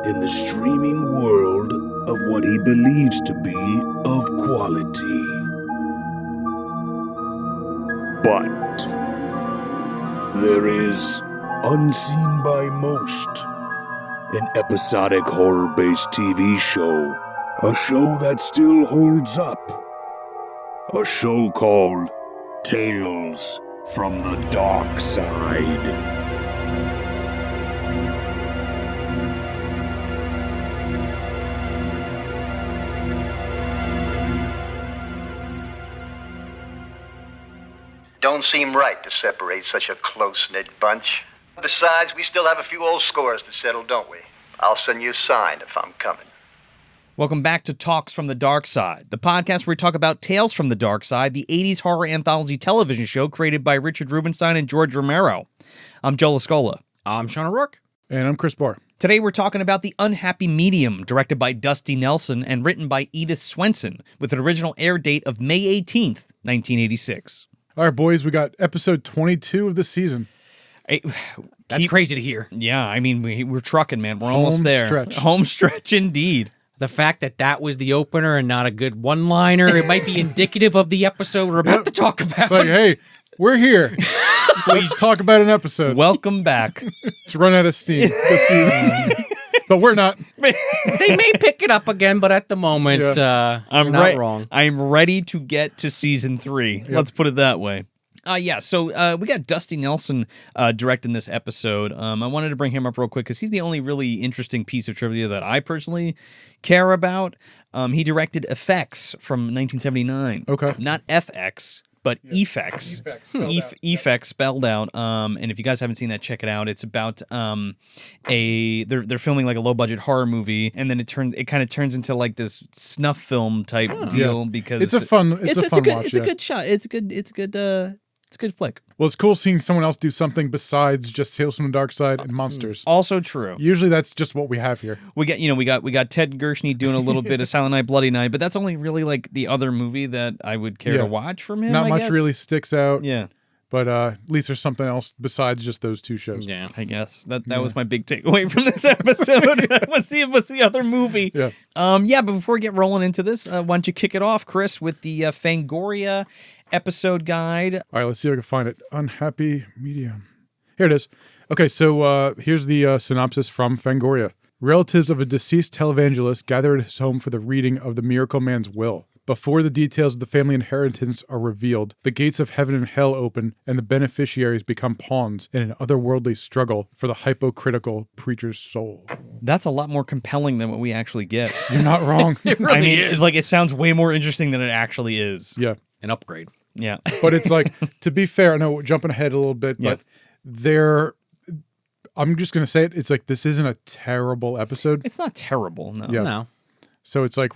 in the streaming world of what he believes to be of quality. But there is, unseen by most, an episodic horror-based TV show. A show that still holds up. A show called Tales from the Dark Side. Don't seem right to separate such a close-knit bunch. Besides, we still have a few old scores to settle, don't we? I'll send you a sign if I'm coming. Welcome back to Talks from the Dark Side, the podcast where we talk about Tales from the Dark Side, the 80s horror anthology television show created by Richard Rubenstein and George Romero. I'm Joe Lascola. I'm Sean O'Rourke. And I'm Chris Barr. Today we're talking about The Unhappy Medium, directed by Dusty Nelson and written by Edith Swensen, with an original air date of May 18th, 1986. All right, boys, we got episode 22 of this season. That's crazy to hear. Yeah, I mean, we're trucking, man. We're almost there. Stretch. Home stretch indeed. The fact that was the opener and not a good one-liner, it might be indicative of the episode we're about to talk about. It's like, hey, we're here. Let's talk about an episode. Welcome back. It's run out of steam this season. But we're not. They may pick it up again, but at the moment, I'm not wrong. I'm ready to get to season 3. Yep. Let's put it that way. So we got Dusty Nelson directing this episode. I wanted to bring him up real quick because he's the only really interesting piece of trivia that I personally care about. He directed Effects from 1979. Okay. Not FX, but Effects. Effects spelled out. And if you guys haven't seen that, check it out. It's about they're filming like a low budget horror movie, and then it kind of turns into like this snuff film type deal because it's a fun watch. It's a good shot. It's a good flick. Well, it's cool seeing someone else do something besides just Tales from the Dark Side and monsters. Also true. Usually that's just what we have here. We got Ted Gershny doing a little bit of Silent Night, Bloody Night, but that's only really like the other movie that I would care to watch from him. Not much really sticks out. Yeah. But at least there's something else besides just those two shows. Yeah, I guess that was my big takeaway from this episode. was the other movie. Yeah. But before we get rolling into this, why don't you kick it off, Chris, with the Fangoria episode guide? All right, let's see if I can find it. Unhappy Medium. Here it is. Okay, so here's the synopsis from Fangoria. Relatives of a deceased televangelist gather at his home for the reading of the Miracle Man's will. Before the details of the family inheritance are revealed, the gates of heaven and hell open, and the beneficiaries become pawns in an otherworldly struggle for the hypocritical preacher's soul. That's a lot more compelling than what we actually get. You're not wrong. It really is. It's like it sounds way more interesting than it actually is. Yeah. An upgrade. Yeah. But it's like, to be fair, I know we're jumping ahead a little bit, but I'm just going to say it, it's like, this isn't a terrible episode. It's not terrible, no. Yeah. No. So it's like,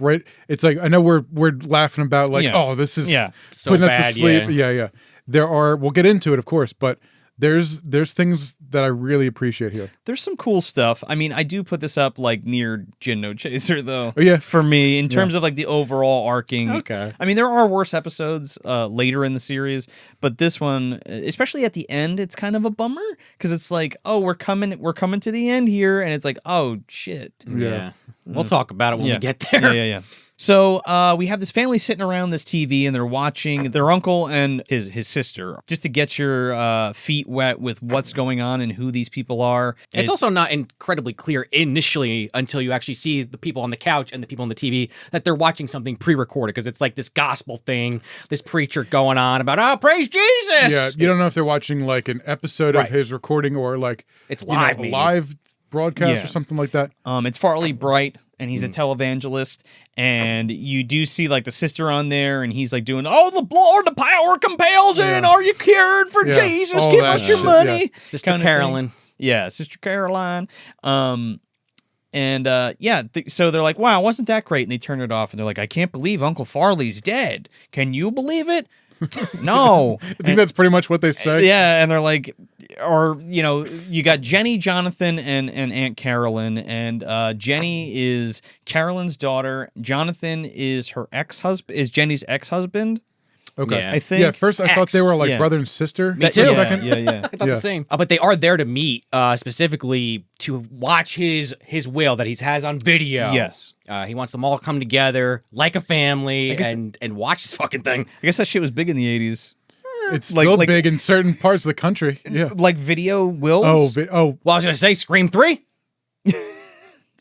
it's like, I know we're laughing about like, oh, this is so putting bad, us to sleep. Yeah. We'll get into it, of course, but there's things that I really appreciate here. There's some cool stuff. I mean, I do put this up like near Gin No Chaser, though. Oh, yeah. For me, in terms of like the overall arcing. Okay. I mean, there are worse episodes later in the series, but this one, especially at the end, it's kind of a bummer because it's like, oh, we're coming to the end here, and it's like, oh shit. Yeah. We'll talk about it when we get there. Yeah. So we have this family sitting around this TV, and they're watching their uncle and his sister, just to get your feet wet with what's going on and who these people are. It's also not incredibly clear initially until you actually see the people on the couch and the people on the TV that they're watching something pre-recorded, because it's like this gospel thing, this preacher going on about, oh, praise Jesus! Yeah, you don't know if they're watching like an episode of his recording or like it's live, live broadcast or something like that. It's Farley Bright, and he's a televangelist, and you do see like the sister on there, and he's like doing, oh, the Lord, the power compels, and are you cured for Jesus? Give us your money. Yeah. Sister Carolyn. Yeah, Sister Caroline. So they're like, wow, wasn't that great? And they turn it off, and they're like, I can't believe Uncle Farley's dead. Can you believe it? No. I think that's pretty much what they say. Yeah, and they're like, or, you got Jenny, Johnathan, and Aunt Carolyn, and Jenny is Carolyn's daughter. Johnathan is her ex-husband, is Jenny's ex-husband. Okay. Yeah. I think. Yeah, at first I thought they were like Yeah. brother and sister. Me for too. a Yeah, second. yeah. I thought the same. But they are there to meet specifically to watch his will that he has on video. Yes. He wants them all to come together like a family guess and watch this fucking thing. I guess that shit was big in the 80s. It's Like- still like- big in certain parts of the country. Yeah. Like video wills. Oh, Well, I was going to say Scream 3.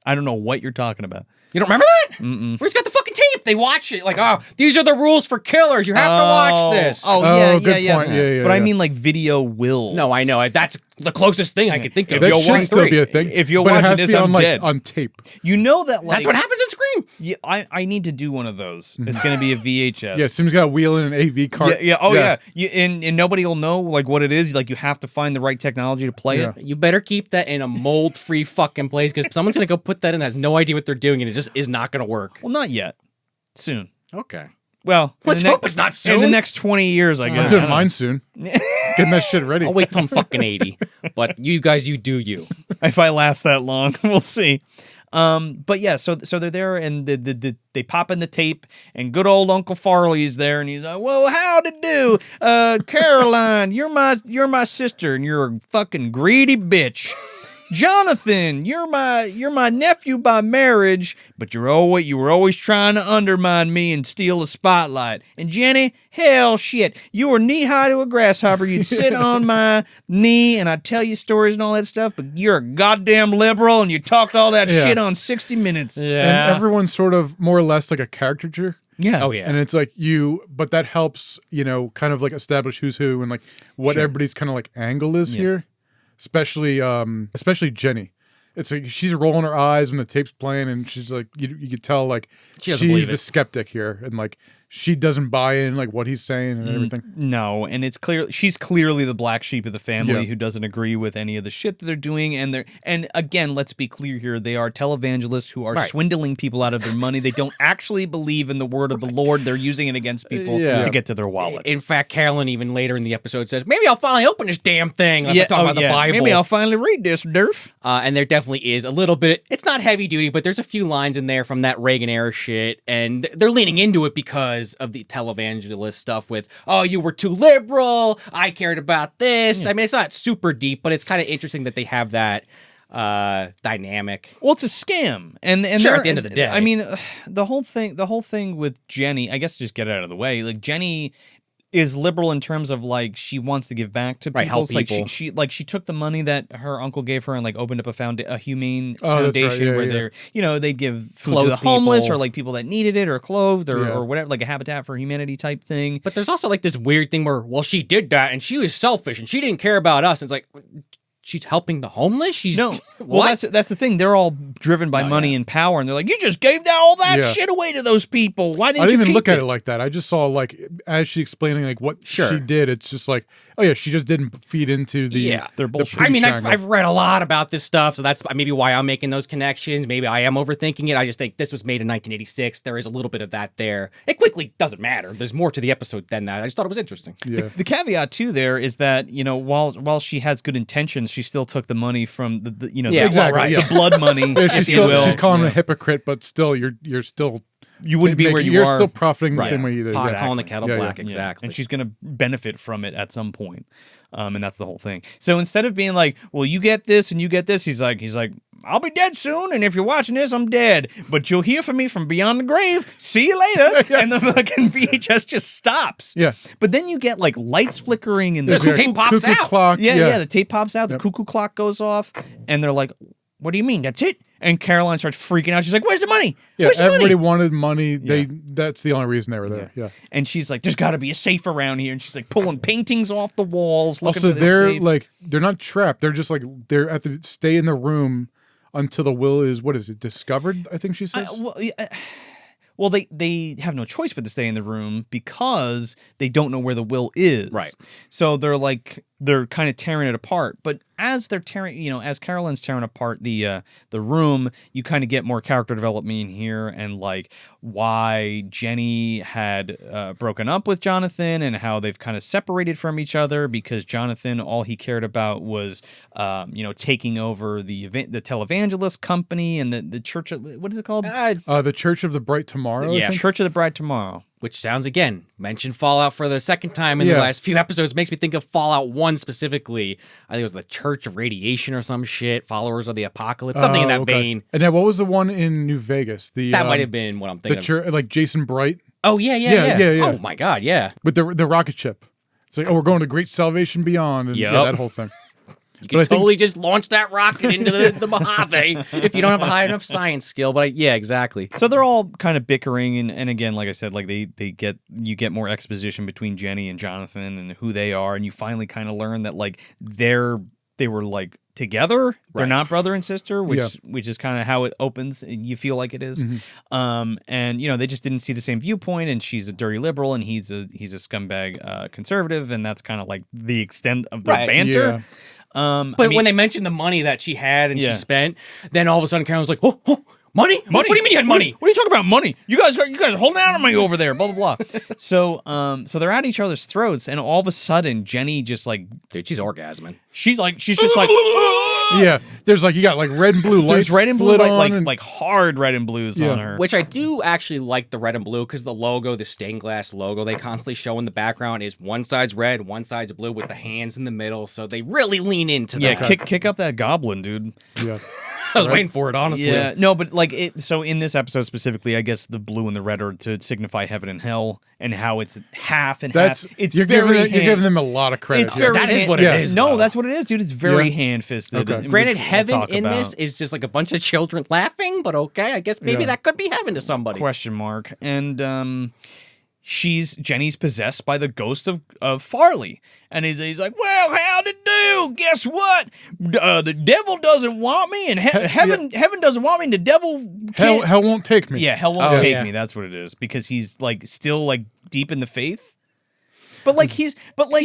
I don't know what you're talking about. You don't remember that? Mm-mm. Where's got the fucking tape? They watch it like, oh, these are the rules for killers. You have to watch this. Oh, Oh, yeah, good yeah. point. Yeah, But I yeah. mean, like video wills. No, I know. That's the closest thing I could think of. that you're should watching still be a thing. If you're but it watching has to this, be I'm on, like, dead. on tape. You know that, like, That's what happens in Scream. Yeah, I need to do one of those. It's going to be a VHS. Yeah, Sim's got a wheel in an AV cart. Yeah. Oh, yeah. And nobody will know like what it is. Like you have to find the right technology to play Yeah. it. You better keep that in a mold-free fucking place because someone's going to go put that in, has no idea what they're doing, and it just is not going to work. Well, not yet. Soon. Okay. Well, in Let's the hope it's not soon. In the next 20 years, I I'm guess. doing mine soon. Getting that shit ready. I'll wait till I'm fucking 80. But you guys, you do you. If I last that long, we'll see. But yeah, so they're there and they pop in the tape and good old Uncle Farley's there and he's like, "Well, how'd it do, Caroline? You're my sister and you're a fucking greedy bitch. Johnathan, you're my nephew by marriage, but you were always trying to undermine me and steal the spotlight. And Jenny, hell shit, you were knee high to a grasshopper. You'd sit on my knee and I'd tell you stories and all that stuff, but you're a goddamn liberal and you talked all that Yeah. shit on 60 Minutes. Yeah. And everyone's sort of more or less like a caricature. Yeah. Oh, yeah. And it's like but that helps, kind of like establish who's who and like what everybody's kind of like angle is here. Especially Jenny. It's like she's rolling her eyes when the tape's playing, and she's like, you could tell like She doesn't believe the it. skeptic here, and like she doesn't buy in like what he's saying and everything. No, and it's clear she's clearly the black sheep of the family Yeah. who doesn't agree with any of the shit that they're doing. And again, let's be clear here: they are televangelists who are Right. swindling people out of their money. They don't actually believe in the word of the Lord. They're using it against people Yeah. to get to their wallets. In fact, Carolyn even later in the episode says, maybe I'll finally open this damn thing. Like we're talking about the Bible. Maybe I'll finally read this, Durf. And there definitely is a little bit, it's not heavy duty, but there's a few lines in there from that Reagan era shit. And they're leaning into it because of the televangelist stuff with, oh, you were too liberal. I cared about this. I mean, it's not super deep, but it's kind of interesting that they have that dynamic. Well, it's a scam, and Sure, they're- at the end of the day. I mean, the whole thing with Jenny. I guess just get it out of the way. Like Jenny is liberal in terms of like she wants to give back to people. Right, help It's like people. she took the money that her uncle gave her and like opened up a humane Oh, that's right. foundation Yeah, where yeah. they'd give food to Clothe the homeless people. or like people that needed it or clothed or, Yeah. or whatever, like a Habitat for Humanity type thing. But there's also like this weird thing where, well, she did that and she was selfish and she didn't care about us. It's like, she's helping the homeless? She's No, what? well, that's the thing. They're all driven by money and power, and they're like, "You just gave all that Yeah. shit away to those people. Why I didn't didn't you even keep look it?" at it like that. I just saw like as she explaining like what Sure. she did. It's just like, oh yeah, she just didn't feed into the Yeah. They're the bullshit. I mean, pre-triangle. I've read a lot about this stuff, so that's maybe why I'm making those connections. Maybe I am overthinking it. I just think this was made in 1986. There is a little bit of that there. It quickly doesn't matter. There's more to the episode than that. I just thought it was interesting. yeah. The caveat too there is that while she has good intentions, she still took the money from the Yeah, exactly, well, right. yeah. the blood money. Yeah, if she's you still will. she's calling him a Yeah. hypocrite, but still you're still You wouldn't be where you you're are. still profiting the Right. same way you did. Pot Exactly. calling the kettle Yeah, black, yeah. exactly. And she's going to benefit from it at some point. And that's the whole thing. So instead of being like, well, you get this and you get this, he's like, I'll be dead soon. And if you're watching this, I'm dead. But you'll hear from me from beyond the grave. See you later. And the fucking VHS just stops. Yeah. But then you get like lights flickering and The the tape pops Cuckoo out. clock. yeah, the tape pops out, the cuckoo clock goes off, and they're like, what do you mean? That's it? And Caroline starts freaking out. She's like, where's the money? Yeah, Where's the everybody money? wanted money. That's the only reason they were there. Yeah. And she's like, there's got to be a safe around here. And she's like pulling paintings off the walls, looking Also, for this they're safe. like they're not trapped. They're just like they're at the stay in the room until the will is discovered. I think she says. Well, they have no choice but to stay in the room because they don't know where the will is. Right. So they're kind of tearing it apart. But as they're tearing, as Carolyn's tearing apart the room, you kind of get more character development in here and like why Jenny had broken up with Johnathan and how they've kind of separated from each other because Johnathan, all he cared about was, taking over the televangelist company and the church. What is it called? The Church of the Bright Tomorrow. I Yeah, think? Church of the Bride Tomorrow. which sounds, again, mentioned Fallout for the second time in the last few episodes. Makes me think of Fallout 1 specifically. I think it was the Church of Radiation or some shit, Followers of the Apocalypse, something in that vein. And then what was the one in New Vegas? That might have been what I'm thinking of. Like Jason Bright. Oh, yeah. Oh, my God, yeah. With the rocket ship. It's like, we're going to Great Salvation Beyond. And that whole thing. You can totally just launch that rocket into the Mojave if you don't have a high enough science skill. But yeah, exactly. So they're all kind of bickering, and again, like I said, like you get more exposition between Jenny and Johnathan and who they are, and you finally kind of learn that like they were like together. They're not brother and sister, which is kind of how it opens. And you feel like it is. And they just didn't see the same viewpoint. And she's a dirty liberal, and he's a scumbag conservative, and that's kind of like the extent of their banter. Yeah. But when they mentioned the money that she had and she spent, then all of a sudden Carolyn's like, oh, money? What do you mean you had money? What are you talking about, money? You guys are holding out on me over there, blah, blah, blah. So they're at each other's throats, and all of a sudden, Jenny just like... Dude, she's orgasming. She's just like... Yeah, there's like, you got like red and blue lights. There's red and blue, like hard red and blues on her. Which I do actually like the red and blue, because the logo, the stained glass logo they constantly show in the background is one side's red, one side's blue with the hands in the middle, so they really lean into that. Yeah, kick up that goblin, dude. Yeah. I was waiting for it, honestly. Yeah, no, but like so in this episode specifically, I guess the blue and the red are to signify heaven and hell, and how it's half and half. It's you're giving them a lot of credit. It's very that is what it is. No, though. that's what it is, dude. It's very hand-fisted. Okay. Granted, heaven in this is just like a bunch of children laughing, but okay, I guess maybe that could be heaven to somebody. Question mark. And Jenny's possessed by the ghost of Farley, and he's like, well, how'd it do? Guess what? The devil doesn't want me, and heaven doesn't want me, and the devil can't. Hell won't take me. Yeah, hell won't take me. That's what it is, because he's like still like deep in the faith. But like he's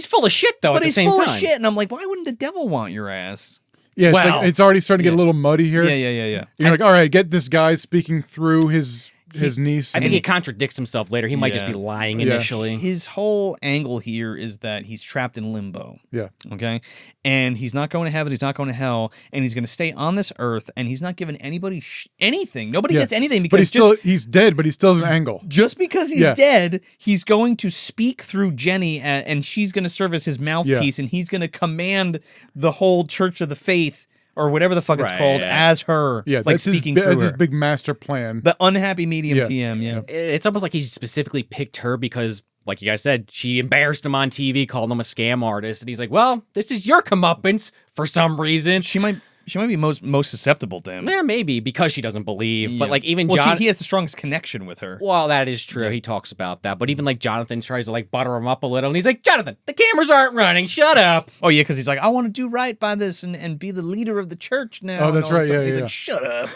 full of shit though. But at the he's same full time. of shit, and I'm like, why wouldn't the devil want your ass? Yeah, it's already starting to get a little muddy here. Yeah. You're like, all right, get this guy speaking through his niece. I think he contradicts himself later. He might just be lying initially. His whole angle here is that he's trapped in limbo. Yeah. Okay? And he's not going to heaven, he's not going to hell, and he's going to stay on this earth, and he's not giving anybody anything. Nobody gets anything, because he's dead, but he still has an angle. Just because he's dead, he's going to speak through Jenny, and she's going to serve as his mouthpiece, and he's going to command the whole Church of the Faith, or whatever the fuck it's called, as her. Yeah, like speaking through that's her. his big master plan. The unhappy medium TM, yeah. It's almost like he specifically picked her because, like you guys said, she embarrassed him on TV, called him a scam artist, and he's like, well, this is your comeuppance for some reason. She might be most susceptible to him. Yeah, maybe, because she doesn't believe. Yeah. But like even he has the strongest connection with her. Well, that is true. He talks about that. But even like Johnathan tries to like butter him up a little, and he's like, Johnathan, the cameras aren't running. Shut up. Oh yeah, because he's like, I want to do right by this and be the leader of the church now. Oh, that's right. Yeah, he's like, shut up.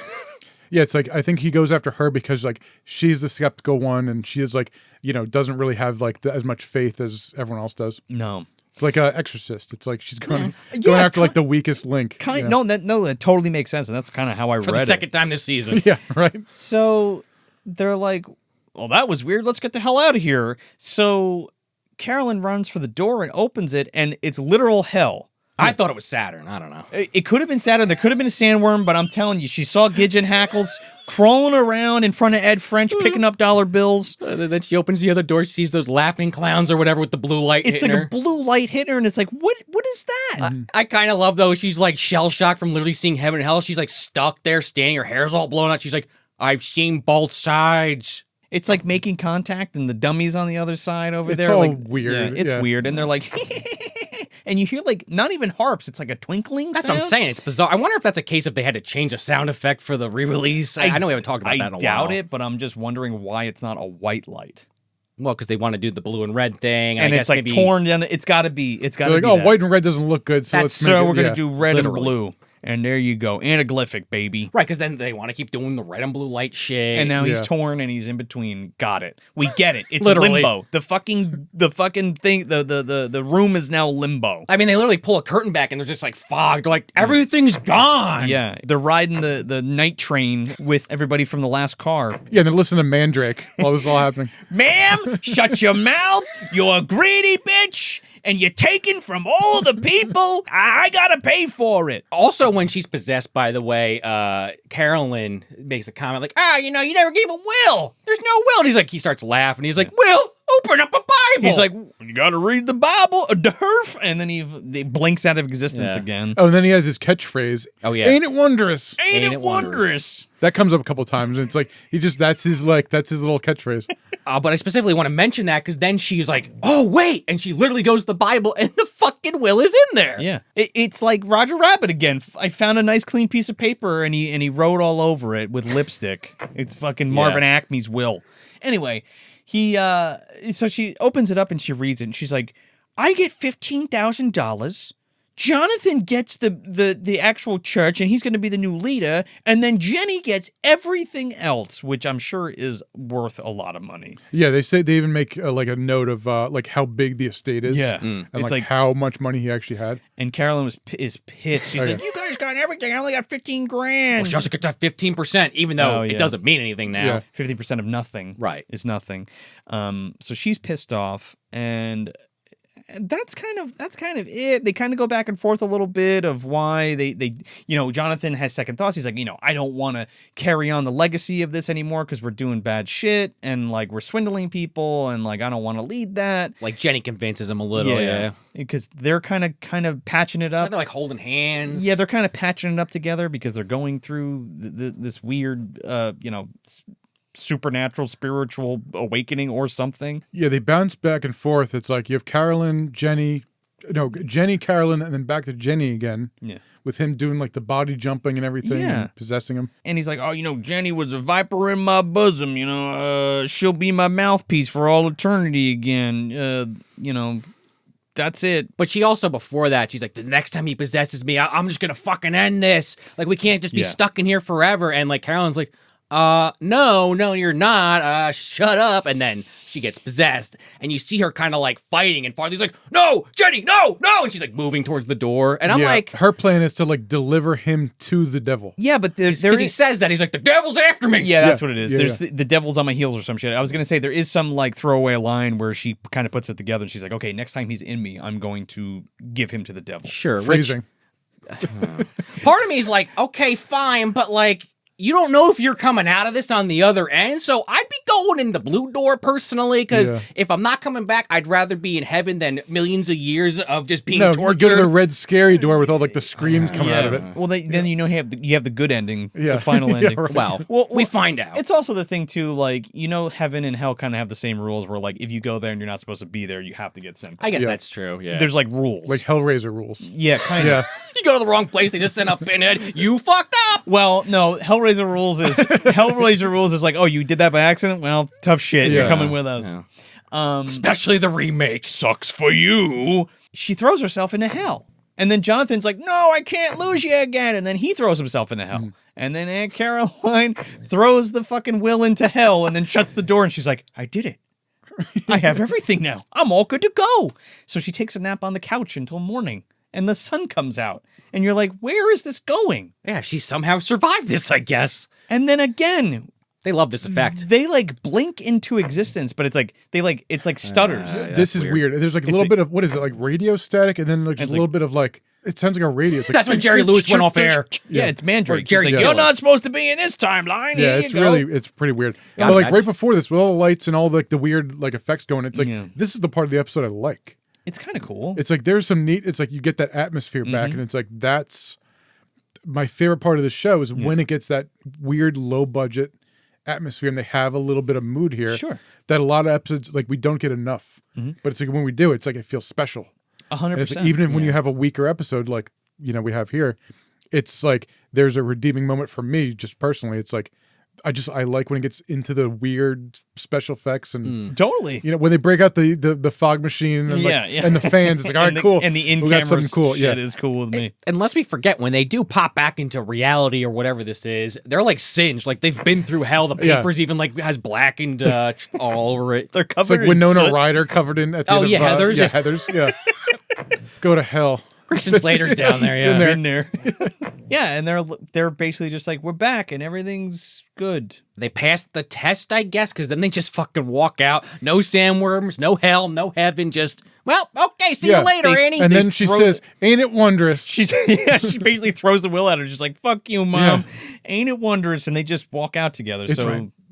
Yeah, it's like, I think he goes after her because like she's the skeptical one, and she is like, doesn't really have like as much faith as everyone else does. No. It's like an Exorcist. It's like she's going after like the weakest link. No, that totally makes sense, and that's kind of how I read it. For the second time this season. Yeah, right. So they're like, well, that was weird. Let's get the hell out of here. So Carolyn runs for the door and opens it, and it's literal hell. I thought it was Saturn. I don't know. It could have been Saturn. There could have been a sandworm, but I'm telling you, she saw Gidget Hackles crawling around in front of Ed French, picking up dollar bills. Then she opens the other door, she sees those laughing clowns or whatever with the blue light It's hitting like her. a blue light hitting her, and it's like, what is that? I kind of love, though, she's like shell-shocked from literally seeing heaven and hell. She's like stuck there, standing, her hair's all blown out. She's like, I've seen both sides. It's like making contact, and the dummy's on the other side over there. It's all like, weird. Yeah, it's weird, and they're like... And you hear like not even harps, it's like a twinkling That's sound. what I'm saying. It's bizarre. I wonder if that's a case if they had to change a sound effect for the re-release. I know we haven't talked about that in a while. I doubt it, but I'm just wondering why it's not a white light. Well, because they want to do the blue and red thing, and I it's guess like maybe torn down. It's got to be. It's got to like, be. oh, that. white and red doesn't look good, so let's make so it, we're gonna do red Literally. and blue. And there you go, anaglyphic, baby. Right, because then they want to keep doing the red and blue light shit. And now he's torn and he's in between. Got it. We get it. It's Literally. limbo. The fucking thing. The room is now limbo. I mean, they literally pull a curtain back and there's just like fog. They're like, everything's gone. Yeah, they're riding the night train with everybody from the last car. Yeah, and then listen to Mandrake while this is all happening. Ma'am, shut your mouth. You're a greedy bitch. and you're taking from all the people. I gotta pay for it. Also, when she's possessed, by the way, Carolyn makes a comment like, you never gave a will. There's no will. And he starts laughing. He's like, Will, open up a Bible. He's like, you gotta read the Bible, a derf. And then he blinks out of existence again. Oh, and then he has his catchphrase. Oh, yeah. Ain't it wondrous? Ain't it wondrous? That comes up a couple times, and it's like that's his little catchphrase. But I specifically want to mention that because then she's like, oh, wait. And she literally goes to the Bible and the fucking will is in there. Yeah. It's like Roger Rabbit again. I found a nice clean piece of paper and he wrote all over it with lipstick. It's fucking Marvin Acme's will. Anyway, so she opens it up and she reads it and she's like, I get $15,000. Johnathan gets the actual church and he's going to be the new leader, and then Jenny gets everything else, which I'm sure is worth a lot of money. Yeah, they say they even make like a note of like how big the estate is. Yeah, and it's like how much money he actually had. And Carolyn is pissed. She's like, "You guys got everything. I only got $15,000." Well, she also gets that 15%, even though it doesn't mean anything now. Yeah. 50% of nothing, is nothing. So she's pissed off, and that's kind of it. They kind of go back and forth a little bit of why they Johnathan has second thoughts. He's like, I don't want to carry on the legacy of this anymore because we're doing bad shit and like we're swindling people and like I don't want to lead that. Like Jenny convinces him a little, because they're kind of patching it up. They're like holding hands. Yeah, they're kind of patching it up together because they're going through this weird, supernatural spiritual awakening or something. Yeah, they bounce back and forth. It's like you have Carolyn, Jenny, Carolyn, and then back to Jenny again. Yeah. With him doing like the body jumping and everything and possessing him. And he's like, Jenny was a viper in my bosom, she'll be my mouthpiece for all eternity again. That's it. But she also, before that, she's like, the next time he possesses me, I'm just going to fucking end this. Like, we can't just be stuck in here forever. And like, Carolyn's like, no, you're not. Shut up. And then she gets possessed, and you see her kind of like fighting, and Farley's like, no, Jenny, no. And she's like moving towards the door. And I'm like, her plan is to like deliver him to the devil. Yeah, but because he says that. He's like, the devil's after me. Yeah, that's what it is. Yeah, There's the devil's on my heels or some shit. I was going to say there is some like throwaway line where she kind of puts it together and she's like, okay, next time he's in me, I'm going to give him to the devil. Sure. Phrasing. Part of me is like, okay, fine, but like, you don't know if you're coming out of this on the other end, so I'd be going in the blue door personally, because if I'm not coming back, I'd rather be in heaven than millions of years of just being tortured. You go to the red scary door with all like the screams coming out of it. Well, then you have the good ending, the final ending. Right. Well, we find out. It's also the thing too, like heaven and hell kind of have the same rules, where like if you go there and you're not supposed to be there, you have to get sent back. I guess that's true. Yeah, there's like rules, like Hellraiser rules. Yeah, kind of. You go to the wrong place, they just send up Pinhead. You fucked up. Well, no, Hellraiser rules is like, oh, you did that by accident? Well, tough shit. You're coming with us. Yeah. Especially the remake. Sucks for you. She throws herself into hell. And then Jonathan's like, no, I can't lose you again. And then he throws himself into hell. And then Aunt Caroline throws the fucking will into hell and then shuts the door. And she's like, I did it. I have everything now. I'm all good to go. So she takes a nap on the couch until morning. And the sun comes out. And you're like, where is this going? Yeah, she somehow survived this, I guess. And then again, they love this effect. They like blink into existence, but it's like stutters. This is weird. There's like a little bit of, what is it, like radio static, and then like just a little bit of like, it sounds like a radio. It's like, that's when Jerry Lewis went off air. Yeah, it's Mandrake. Jerry's like, you're not supposed to be in this timeline. Yeah, it's pretty weird. But like right before this, with all the lights and all like the weird like effects going, it's like this is the part of the episode I like. It's kind of cool. It's like there's some neat. It's like you get that atmosphere back, and it's like that's my favorite part of the show is when it gets that weird low budget atmosphere, and they have a little bit of mood here. Sure. That a lot of episodes like we don't get enough, but it's like when we do, it's like it feels special. 100%. Like, even when you have a weaker episode, like we have here, it's like there's a redeeming moment for me, just personally. It's like I like when it gets into the weird special effects and totally. When they break out the fog machine and, and the fans, it's like, all right, cool. And the in-camera shit is cool with me. And lest we forget, when they do pop back into reality or whatever this is, they're like singed. Like they've been through hell. The papers even like has blackened all over it. They're covered it's like Winona Ryder covered in at the end of, Heathers. Yeah, Heathers. Yeah. Go to hell. Christian Slater's down there, yeah. Been there. Yeah, and they're basically just like, we're back and everything's good. They passed the test, I guess, because then they just fucking walk out. No sandworms, no hell, no heaven, just, well, okay, see you later, Annie. And then she says, ain't it wondrous? She basically throws the will at her, just like, fuck you, Mom. Ain't it wondrous? And they just walk out together. It's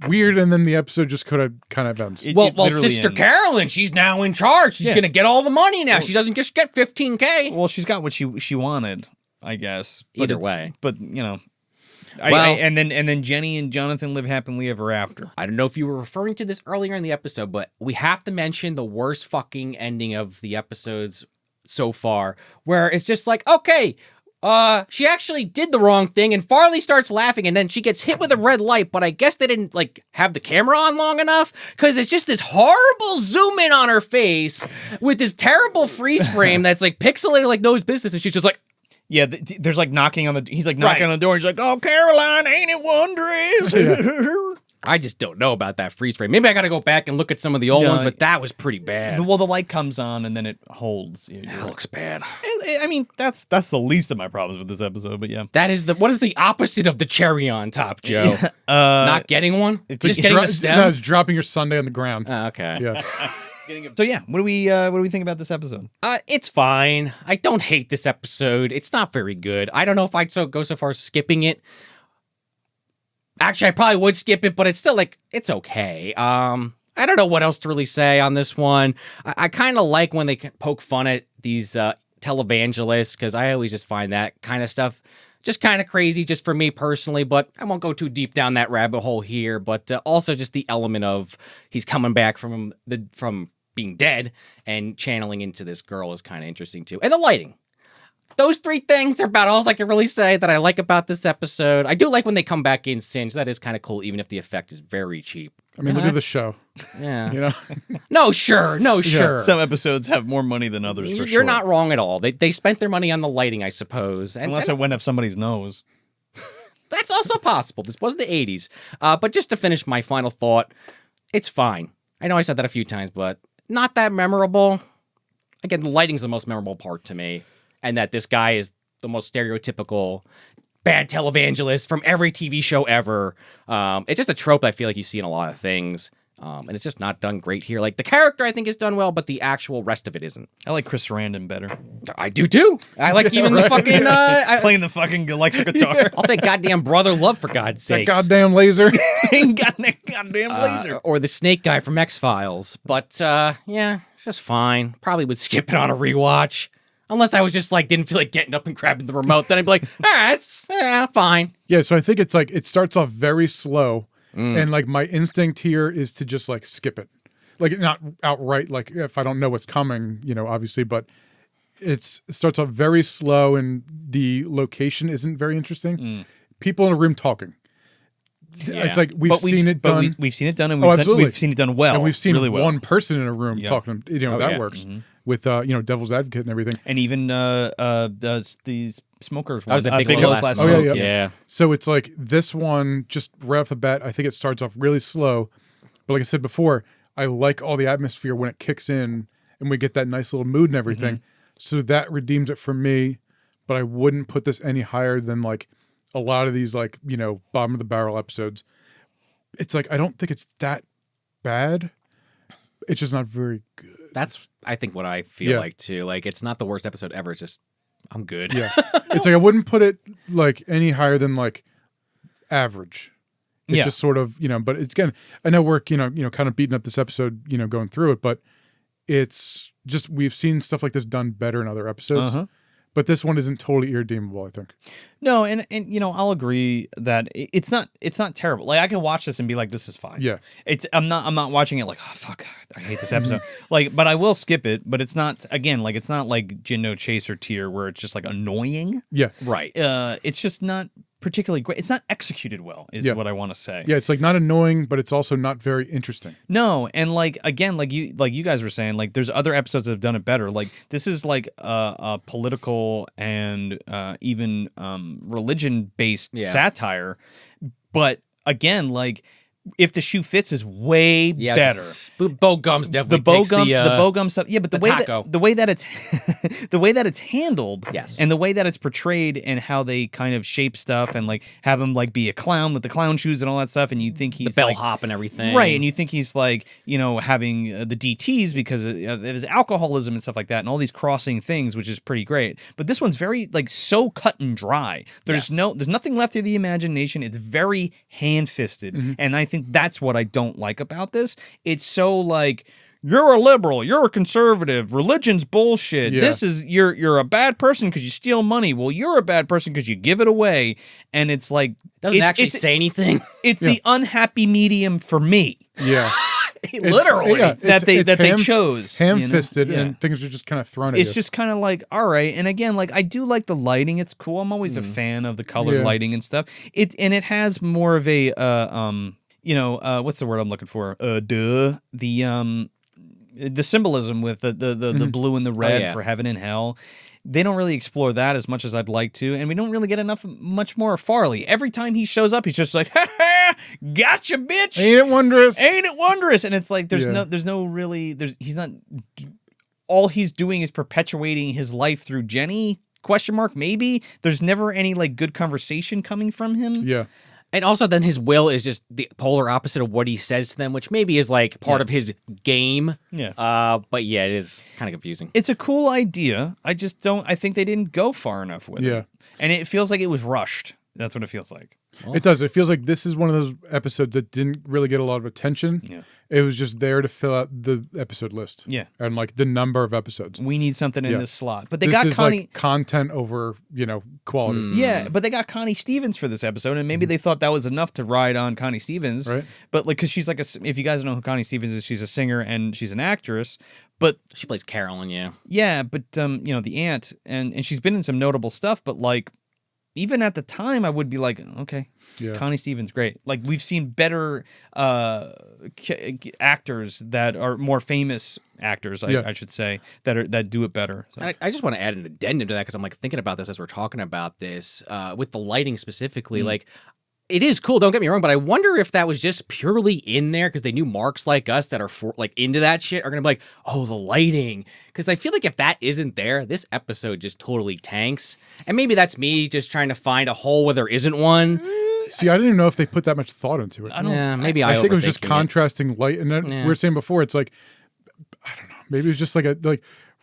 weird, and then the episode just kind of ends. Well, Sister Carolyn, she's now in charge. She's going to get all the money now. She doesn't just get $15K. Well, she's got what she wanted, I guess. Either way. But, and then Jenny and Johnathan live happily ever after. I don't know if you were referring to this earlier in the episode, but we have to mention the worst fucking ending of the episodes so far, where it's just like, okay, she actually did the wrong thing, and Farley starts laughing, and then she gets hit with a red light, but I guess they didn't, have the camera on long enough, because it's just this horrible zoom in on her face with this terrible freeze frame that's, pixelated like nobody's business, and she's just like, yeah, there's knocking on the. He's knocking on the door. And he's like, "Oh, Caroline, ain't it wondrous?" I just don't know about that freeze frame. Maybe I got to go back and look at some of the old ones, but that was pretty bad. Well, the light comes on and then it holds. That looks bad. I mean, that's the least of my problems with this episode. But yeah, what is the opposite of the cherry on top, Joe? Not getting one. Just getting the stem. No, it's dropping your sundae on the ground. Oh, okay. Yeah. So yeah, what do we think about this episode? It's fine. I don't hate this episode. It's not very good. I don't know if I'd go so far as skipping it. Actually, I probably would skip it, but it's still it's okay. I don't know what else to really say on this one. I kind of like when they poke fun at these televangelists, because I always just find that kind of stuff just kind of crazy, just for me personally, but I won't go too deep down that rabbit hole here. But also just the element of he's coming back from being dead and channeling into this girl is kind of interesting too. And the lighting. Those three things are about all I can really say that I like about this episode. I do like when they come back in Singe. That is kind of cool, even if the effect is very cheap. I mean, look at the show. Yeah. No, sure. Some episodes have more money than others, for sure. You're not wrong at all. They spent their money on the lighting, I suppose. Unless it went up somebody's nose. That's also possible. This was the 80s. But just to finish my final thought, it's fine. I know I said that a few times, but not that memorable. Again, the lighting's the most memorable part to me. And that this guy is the most stereotypical bad televangelist from every TV show ever. It's just a trope I feel like you see in a lot of things. And it's just not done great here. The character I think is done well, but the actual rest of it isn't. I like Chris Sarandon better. I do too. I like even the fucking... playing the fucking electric guitar. I'll take goddamn Brother Love for God's sake. That goddamn laser. goddamn laser. Or the snake guy from X-Files. But yeah, it's just fine. Probably would skip it on a rewatch. Unless I was just didn't feel like getting up and grabbing the remote. Then I'd be like, all right, it's fine. Yeah, so I think it's it starts off very slow. And my instinct here is to just skip it. Not outright, if I don't know what's coming, obviously, but it starts off very slow and the location isn't very interesting. People in a room talking. Yeah. It's we've seen it done. We've seen it done, and we've seen it done well. And we've seen really well. One person in a room talking. That works with Devil's Advocate and everything. And even these smokers. That was a big glass smoke. Yeah. So it's this one just right off the bat. I think it starts off really slow, but like I said before, I like all the atmosphere when it kicks in and we get that nice little mood and everything. So that redeems it for me. But I wouldn't put this any higher than a lot of these bottom of the barrel episodes. It's I don't think it's that bad. It's just not very good. That's I think what I feel like too. It's not the worst episode ever. It's just I'm good. Yeah. It's I wouldn't put it any higher than average. It's just sort of, but it's again, I know we're, kind of beating up this episode, going through it, but it's just we've seen stuff like this done better in other episodes. But this one isn't totally irredeemable, I think. No, and I'll agree that it's not terrible. I can watch this and be like, this is fine. Yeah. I'm not watching it oh fuck, I hate this episode. But I will skip it, but it's not it's not like Gin No Chaser tier where it's just annoying. Yeah. Right. It's just not particularly great. It's not executed well, is what I want to say. Yeah, it's not annoying, but it's also not very interesting. No, and again, you guys were saying, there's other episodes that have done it better. This is a political and even religion based satire, but again, If the Shoe Fits is way better. Bow Gums definitely The bow takes gum, the bow gum stuff. Yeah, but the way that it's the way that it's handled, Yes. and the way that it's portrayed, and how they kind of shape stuff, and like have him like be a clown with the clown shoes and all that stuff, and you think he's the bellhop and everything, right? And you think he's like having the DTs because of his alcoholism and stuff like that, and all these crossing things, which is pretty great. But this one's very like so cut and dry. There's nothing left of the imagination. It's very hand-fisted, and I think that's what I don't like about this. It's so like, you're a liberal, you're a conservative, religion's bullshit. Yeah. This is you're a bad person because you steal money. Well, you're a bad person because you give it away, and it's like doesn't actually say anything. It's the unhappy medium for me. Yeah. Literally, they chose ham-fisted, and things are just kind of thrown at you. It's just kind of like, all right. And again, like, I do like the lighting. It's cool. I'm always a fan of the colored lighting and stuff. It has more of a what's the word I'm looking for? The symbolism with the blue and the red for heaven and hell. They don't really explore that as much as I'd like to, and we don't really get much more of Farley. Every time he shows up, he's just like, "Ha ha, gotcha, bitch! Ain't it wondrous? Ain't it wondrous?" And it's like he's not. All he's doing is perpetuating his life through Jenny? ? Maybe there's never any like good conversation coming from him. Yeah. And also then his will is just the polar opposite of what he says to them, which maybe is like part of his game. Yeah. But yeah, it is kind of confusing. It's a cool idea. I think they didn't go far enough with it. And it feels like it was rushed. That's what it feels like. It does. It feels like this is one of those episodes that didn't really get a lot of attention. Yeah. It was just there to fill out the episode list. Yeah. And like the number of episodes. We need something in this slot. But they this got is Connie. like content over, quality. Yeah, but they got Connie Stevens for this episode, and maybe they thought that was enough to ride on Connie Stevens. Right. But like, because she's like if you guys don't know who Connie Stevens is, she's a singer and she's an actress. But she plays Carolyn, yeah. Yeah, but the aunt, and she's been in some notable stuff, but like, even at the time, I would be like, okay, Connie Stevens, great. Like, we've seen better actors that are more famous actors, I should say, that do it better. So. I just want to add an addendum to that because I'm like thinking about this as we're talking about this with the lighting specifically. Like, it is cool, don't get me wrong, but I wonder if that was just purely in there because they knew marks like us that are into that shit are going to be like, oh, the lighting. Because I feel like if that isn't there, this episode just totally tanks. And maybe that's me just trying to find a hole where there isn't one. See, I didn't even know if they put that much thought into it. I don't. Yeah, maybe I think it was just contrasting light. And then we were saying before, it's like, I don't know, maybe it was just like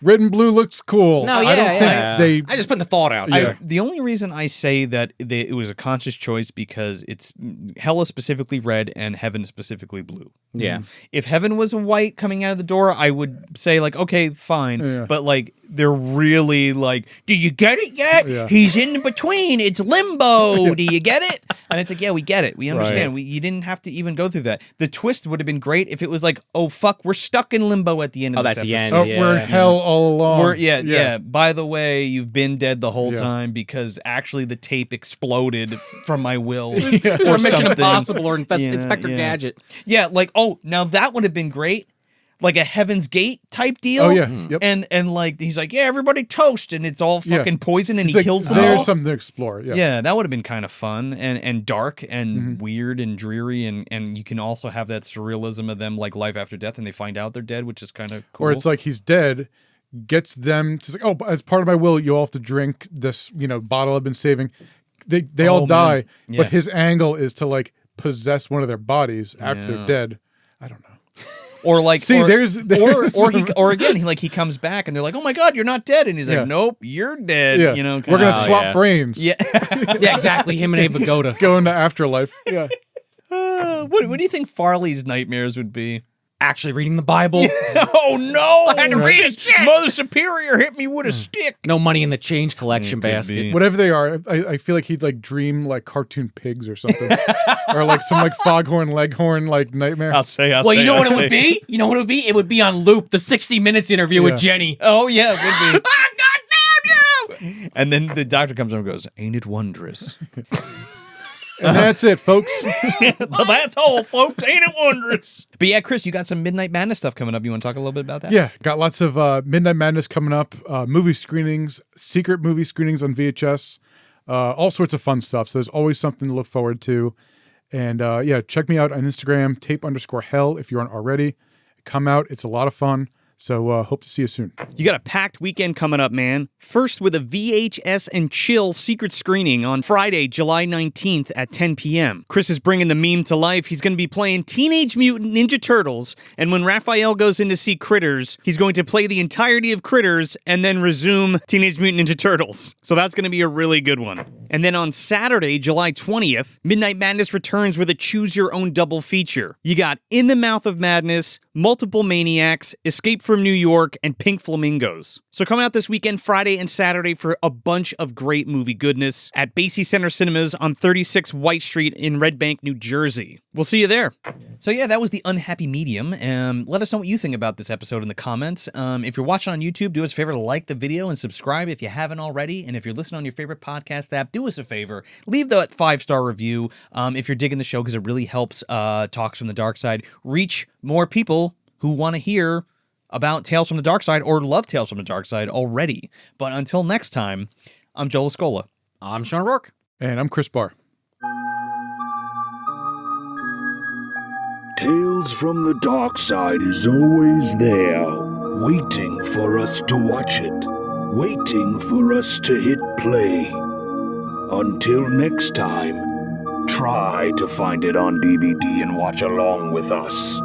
red and blue looks cool. No, yeah, I don't think I just put the thought out. The only reason I say that it was a conscious choice because it's hell is specifically red and heaven is specifically blue. Yeah. If heaven was white coming out of the door, I would say like, okay, fine. Yeah. But like, they're really like, do you get it yet? Yeah. He's in between. It's limbo. Do you get it? And it's like, yeah, we get it. We understand. Right. You didn't have to even go through that. The twist would have been great if it was like, oh fuck, we're stuck in limbo at the end of this episode. That's the end. We're in hell all along. Yeah. By the way, you've been dead the whole time because actually the tape exploded from my will. Or Mission Impossible or Inspector Gadget. Yeah, like, oh, now that would have been great. Like a Heaven's Gate type deal. Oh, yeah. Yep. And like, he's like, yeah, everybody toast, and it's all fucking poison, and he kills them all. There's something to explore. Yeah, that would have been kind of fun and dark and weird and dreary, and you can also have that surrealism of them like life after death, and they find out they're dead, which is kind of cool. Or it's like he's dead, gets them to say, oh, as part of my will, you all have to drink this, bottle I've been saving. They all die, but his angle is to like possess one of their bodies after they're dead. I don't know. Or like, see, or again, he comes back and they're like, "Oh my God, you're not dead," and he's like, "Nope, you're dead." Yeah. We're gonna swap brains. Yeah, yeah, exactly. Him and Ava Goda go into afterlife. Yeah. What do you think Farley's nightmares would be? Actually reading the Bible. Oh no! I had to read it. Shit. Mother Superior hit me with a stick. No money in the change collection basket. Whatever they are, I feel like he'd like dream like cartoon pigs or something, or like some like Foghorn Leghorn like nightmare. I'll say. You know what it would be? You know what it would be? It would be on loop. The 60 Minutes interview with Jenny. Oh yeah, it would be. God damn you! And then the doctor comes over and goes, "Ain't it wondrous?" And that's it, folks. Well, that's all, folks. Ain't it wondrous? But yeah, Chris, you got some Midnight Madness stuff coming up. You want to talk a little bit about that? Yeah, got lots of Midnight Madness coming up, movie screenings, secret movie screenings on VHS, all sorts of fun stuff. So there's always something to look forward to. And yeah, check me out on Instagram, tape_hell if you aren't already. Come out. It's a lot of fun. So hope to see you soon. You got a packed weekend coming up, man. First with a VHS and Chill secret screening on Friday, July 19th at 10 p.m. Chris is bringing the meme to life. He's going to be playing Teenage Mutant Ninja Turtles, and when Raphael goes in to see Critters, he's going to play the entirety of Critters and then resume Teenage Mutant Ninja Turtles. So that's going to be a really good one. And then on Saturday, July 20th, Midnight Madness returns with a choose-your-own double feature. You got In the Mouth of Madness, Multiple Maniacs, Escape from New York, and Pink Flamingos. So come out this weekend, Friday and Saturday, for a bunch of great movie goodness at Basie Center Cinemas on 36 White Street in Red Bank, New Jersey. We'll see you there. So yeah, that was The Unhappy Medium. Let us know what you think about this episode in the comments. If you're watching on YouTube, do us a favor to like the video and subscribe if you haven't already. And if you're listening on your favorite podcast app, do us a favor, leave that 5-star review if you're digging the show, because it really helps Talks from the Dark Side reach more people who want to hear about Tales from the Dark Side or love Tales from the Dark Side already. But until next time, I'm Joel Escola. I'm Sean Rourke. And I'm Chris Barr. Tales from the Dark Side is always there, waiting for us to watch it, waiting for us to hit play. Until next time, try to find it on DVD and watch along with us.